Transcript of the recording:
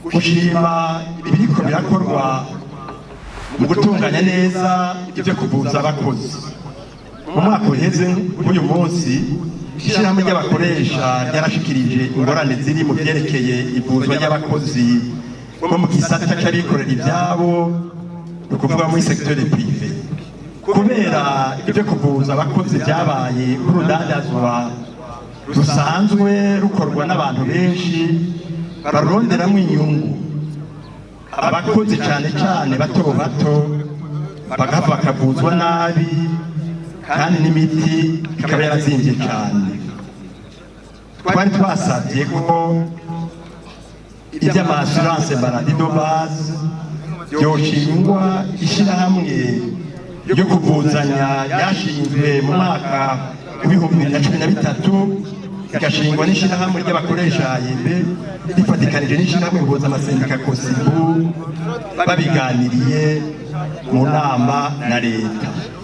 gushima ibiriko birakorwa mu gutunganya neza ibyo kuvuza abakozi. Mu mwaka uheze uyu munsi ishyirahamwe ry'abakoresha ryarashikirije ingorane ziri mu byerekeye ivuzwa ry'abakozi bo mu gisata cy'abikorera ibyabo, ni ukuvuga muri secteur privé. Kubera ibyo kuvuza abakozi byabaye nk'urudandazwa rusanzwe rukorwa n'abantu benshi baronderamo inyungu, abakozi cyane cyane bato bato bagapfa bakavuzwa nabi kandi n'imiti ikaba yarazimbye cyane. Twari twasabye ko iby'amasurance maladie de base byoshingwa ishyirahamwe ryo kuvuzanya ryashinzwe mu mwaka w'2013 igashingwa n'ishyirahamwe ry'abakoresha AYB rifatikanije n'ishyirahamwe mpuzamasenga COSIBU babiganiriye mu nama na leta.